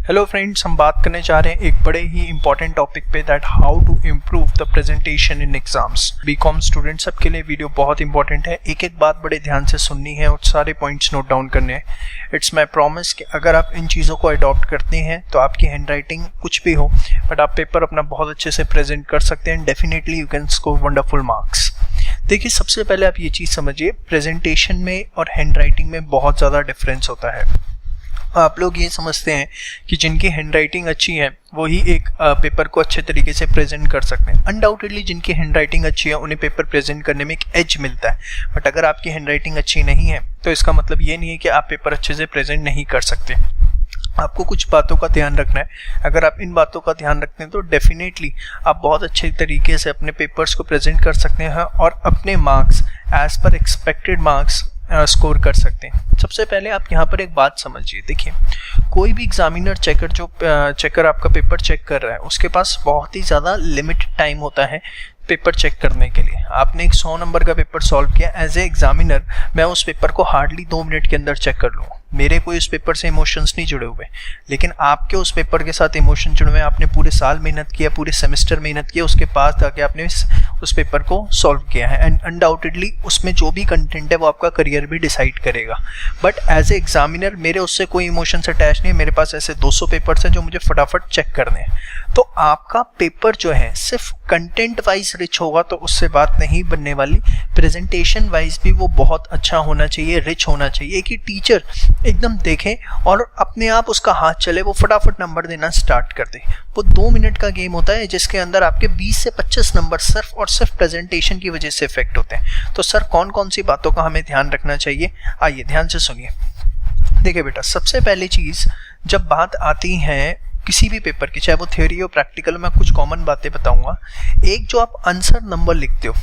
Hello friends, हम बात करने जा रहे हैं एक बड़े ही इंपॉर्टेंट टॉपिक पे, that how to improve the presentation in exams. BCom student सबके लिए वीडियो बहुत इंपॉर्टेंट है। एक एक बात बड़े ध्यान से सुननी है और सारे पॉइंट्स नोट डाउन करने हैं। इट्स माई प्रॉमिस कि अगर आप इन चीज़ों को अडॉप्ट करते हैं तो आपकी हैंड राइटिंग कुछ भी हो, बट आप पेपर अपना बहुत अच्छे से प्रेजेंट कर सकते हैं। Definitely you can score wonderful marks. देखिए, सबसे पहले आप ये चीज़ समझिए, प्रेजेंटेशन में और हैंड राइटिंग में बहुत ज़्यादा डिफरेंस होता है। आप लोग ये समझते हैं कि जिनकी हैंडराइटिंग अच्छी है वो ही एक पेपर को अच्छे तरीके से प्रेजेंट कर सकते हैं। अनडाउटेडली जिनकी हैंडराइटिंग अच्छी है उन्हें पेपर प्रेजेंट करने में एक एज मिलता है, बट अगर आपकी हैंडराइटिंग अच्छी नहीं है तो इसका मतलब ये नहीं है कि आप पेपर अच्छे से प्रेजेंट नहीं कर सकते। आपको कुछ बातों का ध्यान रखना है। अगर आप इन बातों का ध्यान रखते हैं तो डेफिनेटली आप बहुत अच्छे तरीके से अपने पेपर्स को प्रेजेंट कर सकते हैं और अपने marks as per expected marks score कर सकते हैं। सबसे पहले आप यहाँ पर एक बात समझिए। देखिए, कोई भी एग्जामिनर चेकर आपका पेपर चेक कर रहा है, उसके पास बहुत ही ज़्यादा लिमिटेड टाइम होता है पेपर चेक करने के लिए। आपने एक 100 नंबर का पेपर सॉल्व किया, एज ए एग्जामिनर मैं उस पेपर को हार्डली 2 मिनट के अंदर चेक कर लूँगा। मेरे कोई उस पेपर से इमोशंस नहीं जुड़े हुए, लेकिन आपके उस पेपर के साथ इमोशन जुड़े हुए। आपने पूरे साल मेहनत किया, पूरे सेमेस्टर मेहनत किया, उसके पास जाके आपने उस पेपर को सॉल्व किया है, एंड अनडाउटेडली उसमें जो भी कंटेंट है वो आपका करियर भी डिसाइड करेगा। बट एज ए एग्जामिनर मेरे उससे कोई इमोशंस अटैच नहीं है। मेरे पास ऐसे 200 पेपर्स हैं जो मुझे फटाफट चेक करने हैं। तो आपका पेपर जो है सिर्फ कंटेंट वाइज रिच होगा तो उससे बात नहीं बनने वाली। प्रेजेंटेशन वाइज भी वो बहुत अच्छा होना चाहिए, रिच होना चाहिए कि टीचर एकदम देखे और अपने आप उसका हाथ चले, वो फटाफट नंबर देना स्टार्ट कर दे। वो 2 मिनट का गेम होता है जिसके अंदर आपके 20 से 25 नंबर सिर्फ और सिर्फ प्रेजेंटेशन की वजह से इफेक्ट होते हैं। तो सर कौन कौन सी बातों का हमें ध्यान रखना चाहिए, आइए ध्यान से सुनिए। देखिए बेटा, सबसे पहली चीज जब बात आती है किसी भी पेपर की, चाहे वो थ्योरी हो प्रैक्टिकल, मैं कुछ कॉमन बातें बताऊंगा। एक जो आप आंसर नंबर लिखते हो,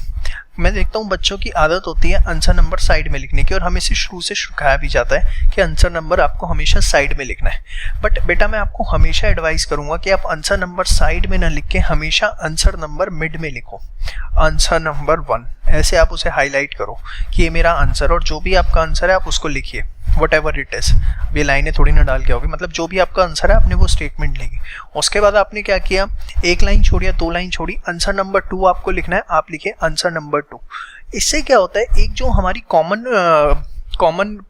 मैं देखता हूँ बच्चों की आदत होती है आंसर नंबर साइड में लिखने की, और हमें इसे शुरू से सिखाया भी जाता है कि आंसर नंबर आपको हमेशा साइड में लिखना है। बट बेटा, मैं आपको हमेशा एडवाइस करूंगा कि आप आंसर नंबर साइड में ना लिख के हमेशा आंसर नंबर मिड में लिखो। आंसर नंबर 1 ऐसे आप उसे हाईलाइट करो कि ये मेरा आंसर, और जो भी आपका आंसर है आप उसको लिखिए, वट एवर इट इज। ये लाइनें थोड़ी ना डाल के आओगे, मतलब जो भी आपका आंसर है आपने वो स्टेटमेंट लिखी। उसके बाद आपने क्या किया, 1 लाइन छोड़ी या 2 लाइन छोड़ी, आंसर नंबर 2 आपको लिखना है, आप लिखे आंसर नंबर 2। इससे क्या होता है, एक जो हमारी कॉमन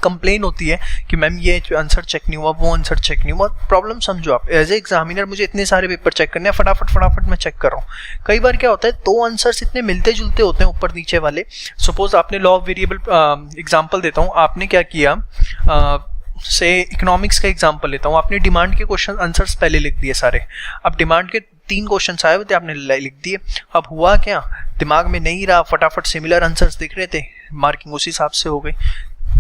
कंप्लेन होती है कि मैम ये आंसर चेक नहीं हुआ, वो आंसर चेक नहीं हुआ। प्रॉब्लम समझो आप, एज ए एग्जामिनर मुझे इतने सारे पेपर चेक करने हैं, फटाफट मैं चेक कर रहा हूँ। कई बार क्या होता है, 2 आंसर्स इतने मिलते जुलते होते हैं ऊपर नीचे वाले। सपोज आपने लॉ ऑफ वेरिएबल, एग्जाम्पल देता हूँ, आपने क्या किया, से इकोनॉमिक्स का एग्जाम्पल लेता हूँ, आपने डिमांड के क्वेश्चन आंसर्स पहले लिख दिए सारे। अब डिमांड के 3 क्वेश्चन आए हुए थे, आपने लिख दिए। अब हुआ क्या, दिमाग में नहीं रहा, फटाफट सिमिलर आंसर्स दिख रहे थे, मार्किंग उस हिसाब से हो गई।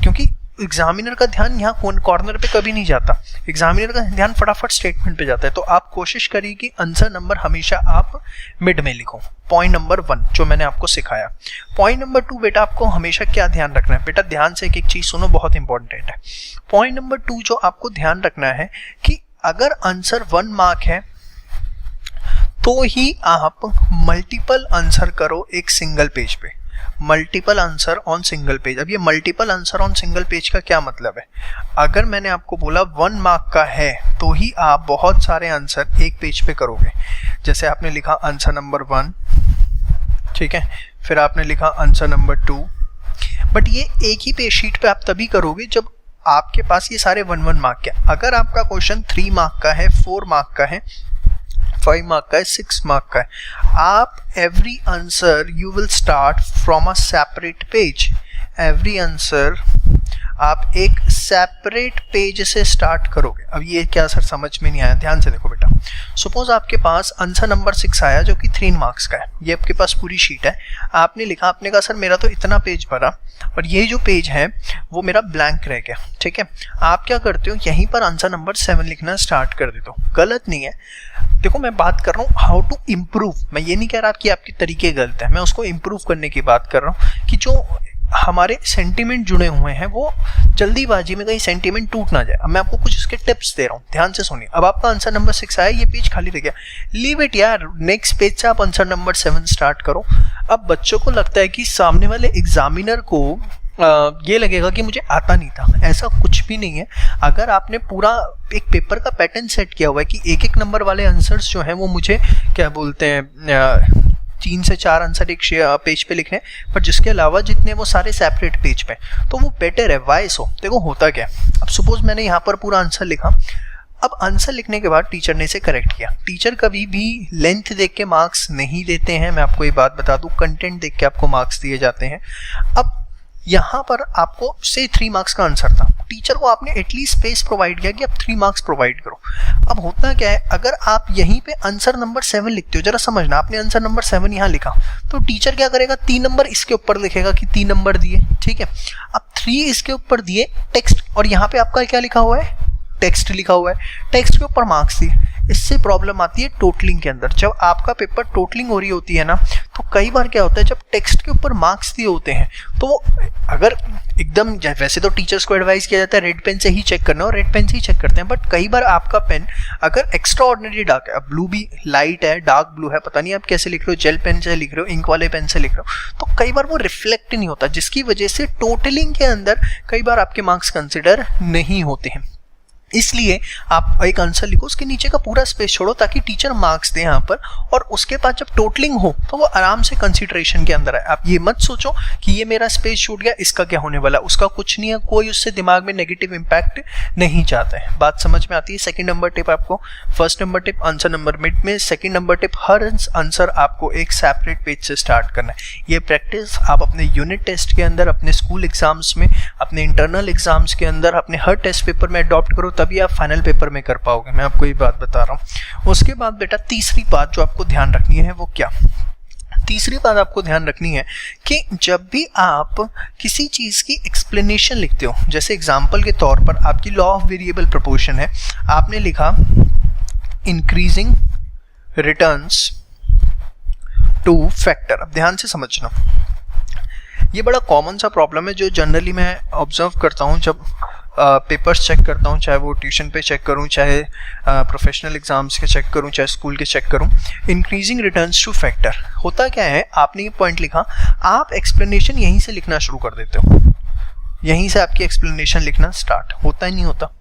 क्योंकि एग्जामिनर का ध्यान यहाँ कॉर्नर पे कभी नहीं जाता, एग्जामिनर का ध्यान फटाफट स्टेटमेंट पे जाता है। तो आप कोशिश करिए कि आंसर नंबर हमेशा आप मिड में लिखो। पॉइंट नंबर 1 जो मैंने आपको सिखाया। पॉइंट नंबर 2 बेटा, आपको हमेशा क्या ध्यान रखना है। बेटा ध्यान से एक चीज सुनो, बहुत इंपॉर्टेंट है। पॉइंट नंबर 2 जो आपको ध्यान रखना है कि अगर आंसर 1 मार्क है तो ही आप मल्टीपल आंसर करो एक सिंगल पेज पे। Multiple answer on single page. अब ये multiple answer on single page का क्या मतलब है, अगर मैंने आपको बोला 1 मार्क का है तो ही आप बहुत सारे आंसर एक पेज पे करोगे। जैसे आपने लिखा आंसर नंबर 1, ठीक है, फिर आपने लिखा आंसर नंबर 2, बट ये एक ही पेज शीट पे आप तभी करोगे जब आपके पास ये सारे 1-1 मार्क के। अगर आपका क्वेश्चन 3 मार्क का है, 4 मार्क का है, 5 मार्क का है, 6 मार्क का है, आप every answer you will start from a separate page. Every answer आप एक सेपरेट पेज से स्टार्ट करोगे। अब ये क्या सर समझ में नहीं आया, ध्यान से देखो बेटा। सपोज आपके पास आंसर नंबर 6 आया जो कि 3 मार्क्स का है, ये आपके पास पूरी शीट है, आपने लिखा, आपने कहा सर मेरा तो इतना पेज भरा और ये जो पेज है वो मेरा ब्लैंक रह गया, ठीक है। आप क्या करते हो, यहीं पर आंसर नंबर 7 लिखना स्टार्ट कर देते हो। गलत नहीं है, देखो मैं बात कर रहा हूँ हाउ टू इम्प्रूव। मैं ये नहीं कह रहा कि आपके तरीके गलत है, मैं उसको इम्प्रूव करने की बात कर रहा हूँ कि जो हमारे सेंटीमेंट जुड़े हुए हैं वो जल्दीबाजी में कहीं सेंटीमेंट टूट ना जाए। अब मैं आपको कुछ इसके टिप्स दे रहा हूँ, ध्यान से सुनिए। अब आपका आंसर नंबर 6 आया, ये पेज खाली रह गया, लीव इट यार, नेक्स्ट पेज से आप आंसर नंबर 7 स्टार्ट करो। अब बच्चों को लगता है कि सामने वाले एग्जामिनर को ये लगेगा कि मुझे आता नहीं था। ऐसा कुछ भी नहीं है। अगर आपने पूरा एक पेपर का पैटर्न सेट किया हुआ है कि एक एक नंबर वाले आंसर्स जो हैं वो मुझे क्या बोलते हैं 3 से 4 आंसर एक पेज पे लिखे, पर जिसके अलावा जितने वो सारे सेपरेट पेज पे, तो वो बेटर है। वाई सो? देखो होता क्या है, अब सपोज मैंने यहाँ पर पूरा आंसर लिखा। अब आंसर लिखने के बाद टीचर ने इसे करेक्ट किया। टीचर कभी भी लेंथ देख के मार्क्स नहीं देते हैं, मैं आपको ये बात बता दूं, कंटेंट देख के आपको मार्क्स दिए जाते हैं। अब यहाँ पर आपको से 3 मार्क्स का आंसर था, टीचर को आपने एटलीस्ट स्पेस प्रोवाइड किया कि आप 3 मार्क्स प्रोवाइड करो। अब होता क्या है, अगर आप यहीं पे आंसर नंबर 7 लिखते हो, जरा समझना, आपने आंसर नंबर 7 यहाँ लिखा, तो टीचर क्या करेगा, 3 नंबर इसके ऊपर लिखेगा कि 3 नंबर दिए, ठीक है। अब 3 इसके ऊपर दिए टेक्स्ट, और यहाँ पे आपका क्या लिखा हुआ है, टेक्स्ट लिखा हुआ है, टेक्स्ट के ऊपर मार्क्स दिए। इससे प्रॉब्लम आती है टोटलिंग के अंदर। जब आपका पेपर टोटलिंग हो रही होती है ना, तो कई बार क्या होता है, जब टेक्स्ट के ऊपर मार्क्स दिए होते हैं तो वो अगर एकदम, वैसे तो टीचर्स को एडवाइस किया जाता है रेड पेन से ही चेक करना, और रेड पेन से ही चेक करते हैं, बट कई बार आपका पेन अगर एक्स्ट्रा ऑर्डिनरी डार्क है, अब ब्लू भी लाइट है, डार्क ब्लू है, पता नहीं आप कैसे लिख रहे हो, जेल पेन से लिख रहे हो, इंक वाले पेन से लिख रहे हो, तो कई बार वो रिफ्लेक्ट नहीं होता, जिसकी वजह से टोटलिंग के अंदर कई बार आपके मार्क्स कंसिडर नहीं होते हैं। इसलिए आप एक आंसर लिखो, उसके नीचे का पूरा स्पेस छोड़ो ताकि टीचर मार्क्स दे यहाँ पर, और उसके बाद जब टोटलिंग हो तो वो आराम से कंसिडरेशन के अंदर है। आप ये मत सोचो कि ये मेरा स्पेस छूट गया, इसका क्या होने वाला, उसका कुछ नहीं है, कोई उससे दिमाग में नेगेटिव इंपैक्ट नहीं चाहता है। बात समझ में आती है। सेकंड नंबर टिप आपको, first number tip answer number mid में, सेकंड नंबर टिप हर आंसर आपको एक सेपरेट पेज से स्टार्ट करना है। ये प्रैक्टिस आप अपने यूनिट टेस्ट के अंदर, अपने स्कूल एग्जाम्स में, अपने इंटरनल एग्जाम्स के अंदर, अपने हर टेस्ट पेपर में अडॉप्ट करो, तभी आप फाइनल पेपर में कर पाओगे। मैं आपको ये बात बता रहा हूँ। उसके बाद बेटा तीसरी बात जो आपको ध्यान रखनी है वो क्या, तीसरी बात आपको ध्यान रखनी है कि जब भी आप किसी चीज की एक्सप्लेनेशन लिखते हो, जैसे एग्जांपल के तौर पर आपकी लॉ ऑफ वेरिएबल प्रोपोर्शन है, आपने लिखा इंक्रीजिंग रिटर्न्स टू फैक्टर। अब ध्यान से समझना, ये बड़ा कॉमन सा प्रॉब्लम है जो जनरली मैं ऑब्जर्व करता हूँ जब पेपर्स चेक करता हूँ, चाहे वो ट्यूशन पे चेक करूँ, चाहे प्रोफेशनल एग्जाम्स के चेक करूँ, चाहे स्कूल के चेक करूँ। इंक्रीजिंग रिटर्न्स टू फैक्टर होता क्या है, आपने ये पॉइंट लिखा, आप एक्सप्लेनेशन यहीं से लिखना शुरू कर देते हो, यहीं से आपकी एक्सप्लेनेशन लिखना स्टार्ट होता ही नहीं होता।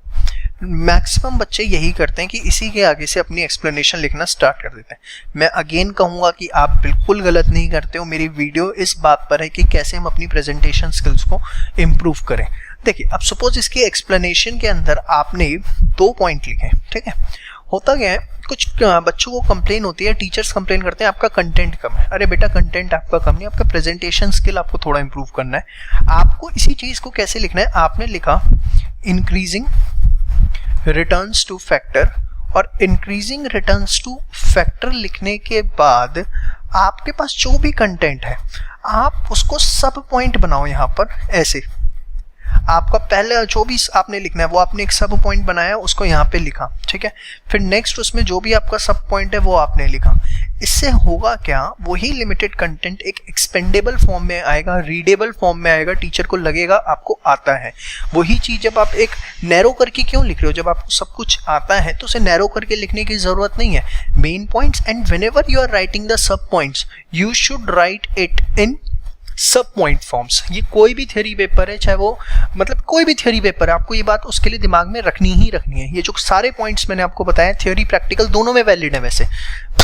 मैक्सिमम बच्चे यही करते हैं कि इसी के आगे से अपनी एक्सप्लेनेशन लिखना स्टार्ट कर देते हैं। मैं अगेन कहूँगा कि आप बिल्कुल गलत नहीं करते हो। मेरी वीडियो इस बात पर है कि कैसे हम अपनी प्रेजेंटेशन स्किल्स को इम्प्रूव करें। देखिए, अब सपोज इसकी एक्सप्लेनेशन के अंदर आपने 2 पॉइंट लिखे, ठीक है। होता क्या है, कुछ बच्चों को कंप्लेन होती है, टीचर्स कंप्लेन करते हैं आपका कंटेंट कम है। अरे बेटा, कंटेंट आपका कम नहीं, आपका प्रेजेंटेशन स्किल आपको थोड़ा इंप्रूव करना है। आपको इसी चीज़ को कैसे लिखना है, आपने लिखा इंक्रीजिंग रिटर्न्स टू फैक्टर, और इंक्रीजिंग रिटर्न्स टू फैक्टर लिखने के बाद आपके पास जो भी कंटेंट है आप उसको सब पॉइंट बनाओ। यहाँ पर ऐसे आपका पहले जो भी आपने लिखना है वो आपने एक सब पॉइंट बनाया, उसको यहाँ पे लिखा, ठीक है। फिर नेक्स्ट उसमें जो भी आपका सब पॉइंट है वो आपने लिखा। इससे होगा क्या, वही लिमिटेड कंटेंट एक एक्सपेंडेबल फॉर्म में आएगा, रीडेबल फॉर्म में आएगा, टीचर को लगेगा आपको आता है। वही चीज़ जब आप एक नैरो करके क्यों लिख रहे हो, जब आपको सब कुछ आता है तो उसे नैरो करके लिखने की जरूरत नहीं है। Main points, and whenever you are writing the sub points you should write it in sub point forms. ये कोई भी थ्योरी पेपर है, चाहे वो मतलब कोई भी थ्योरी पेपर है, आपको ये बात उसके लिए दिमाग में रखनी ही रखनी है। ये जो सारे पॉइंट्स मैंने आपको बताया, थ्योरी प्रैक्टिकल दोनों में वैलिड है। वैसे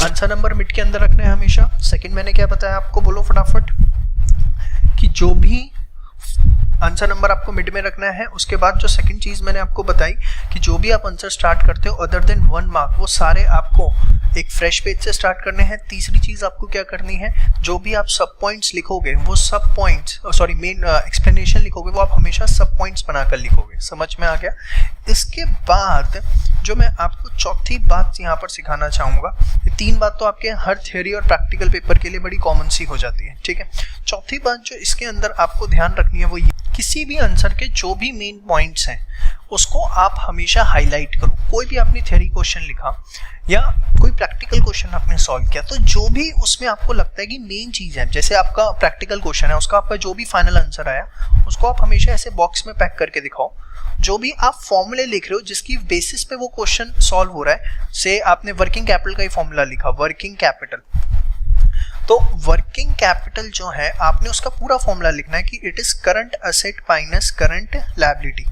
आंसर नंबर मिड के अंदर रखना है हमेशा। सेकंड मैंने क्या बताया आपको, बोलो फटाफट, कि जो भी आंसर नंबर आपको मिड में रखना है। उसके बाद जो सेकंड चीज मैंने आपको बताई कि जो भी आप आंसर स्टार्ट करते हो अदर देन 1 मार्क, वो सारे आपको एक फ्रेश पेज से स्टार्ट करने हैं। तीसरी चीज आपको क्या करनी है, जो भी आप सब पॉइंट्स लिखोगे वो सब पॉइंट्स, सॉरी मेन एक्सप्लेनेशन लिखोगे वो आप हमेशा सब पॉइंट्स बनाकर लिखोगे। समझ में आ गया। इसके बाद जो मैं आपको चौथी बात यहाँ पर सिखाना चाहूँगा, ये 3 बात तो आपके हर थ्योरी और प्रैक्टिकल पेपर के लिए बड़ी कॉमन सी हो जाती है, ठीक है। चौथी बात जो इसके अंदर आपको ध्यान रखनी है वो ये, किसी भी आंसर के जो भी मेन पॉइंट्स हैं उसको आप हमेशा हाईलाइट करो। कोई भी आपने थ्योरी क्वेश्चन लिखा या कोई प्रैक्टिकल क्वेश्चन आपने सॉल्व किया, तो जो भी उसमें आपको लगता है कि मेन चीज़ है, जैसे आपका प्रैक्टिकल क्वेश्चन है, उसका आपका जो भी फाइनल आंसर आया उसको आप हमेशा ऐसे बॉक्स में पैक करके दिखाओ। जो भी आप फॉर्मूले लिख रहे हो जिसकी बेसिस पे वो क्वेश्चन सॉल्व हो रहा है, से आपने वर्किंग कैपिटल का ही फॉर्मूला लिखा, वर्किंग कैपिटल, तो वर्किंग कैपिटल जो है आपने उसका पूरा फॉर्मूला लिखना है कि it is current asset minus current liability.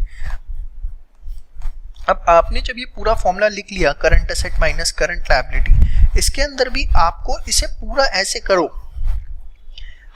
अब आपने जब ये पूरा फॉर्मूला लिख लिया current asset minus current liability, इसके अंदर भी आपको इसे पूरा ऐसे करो,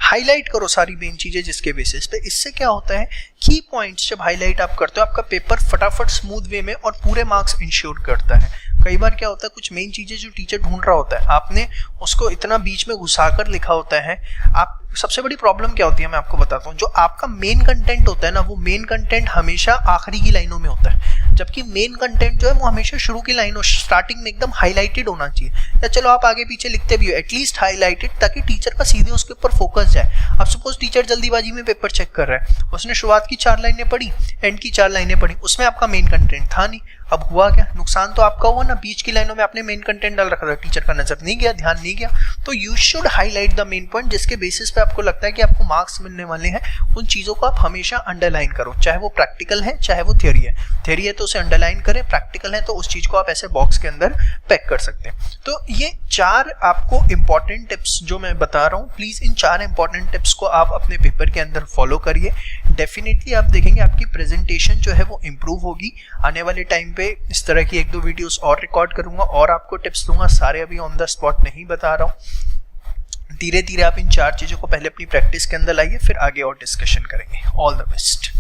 हाईलाइट करो सारी मेन चीजें जिसके बेसिस पे। इससे क्या होता है, की पॉइंट्स जब हाईलाइट आप करते हो आपका पेपर फटाफट स्मूथ वे में और पूरे मार्क्स इंश्योर करता है। कई बार क्या होता है, कुछ मेन चीजें जो टीचर ढूंढ रहा होता है आपने उसको इतना बीच में घुसाकर लिखा होता है। आप सबसे बड़ी प्रॉब्लम क्या होती है मैं आपको बताता हूँ, जो आपका मेन कंटेंट होता है ना, वो मेन कंटेंट हमेशा आखिरी की लाइनों में होता है, जबकि मेन कंटेंट जो है वो हमेशा शुरू की लाइनों स्टार्टिंग में एकदम हाईलाइटेड होना चाहिए, या चलो आप आगे पीछे लिखते भी हो एटलीस्ट हाईलाइटेड, ताकि टीचर का सीधे उसके ऊपर फोकस जाए। अब सपोज टीचर जल्दीबाजी में पेपर चेक कर रहा है, उसने शुरुआत की 4 लाइनें पढ़ी, एंड की 4 लाइनें पढ़ी, उसमें आपका मेन कंटेंट था नहीं। अब हुआ क्या, नुकसान तो आपका हुआ ना, बीच की लाइनों में आपने मेन कंटेंट डाल रखा था, टीचर का नजर नहीं गया, ध्यान नहीं गया। तो you should highlight the main point, जिसके बेसिस पे आपको लगता है कि आपको मार्क्स मिलने वाले हैं। उन चीजों को आप हमेशा अंडरलाइन करो, चाहे वो प्रैक्टिकल है चाहे वो थ्योरी है। थ्योरी है तो उसे अंडरलाइन करें, प्रैक्टिकल है तो उस चीज को आप ऐसे बॉक्स के अंदर पैक कर सकते हैं। तो ये 4 आपको इंपॉर्टेंट टिप्स जो मैं बता रहा हूँ, प्लीज इन 4 इंपॉर्टेंट टिप्स को आप अपने पेपर के अंदर फॉलो करिए। डेफिनेटली आप देखेंगे आपकी प्रेजेंटेशन जो है वो इंप्रूव होगी। आने वाले टाइम पे इस तरह की 1-2 वीडियोस और रिकॉर्ड करूंगा और आपको टिप्स दूंगा, सारे अभी ऑन द स्पॉट नहीं बता रहा हूँ। धीरे धीरे आप इन 4 चीजों को पहले अपनी प्रैक्टिस के अंदर लाइए, फिर आगे और डिस्कशन करेंगे। All the best.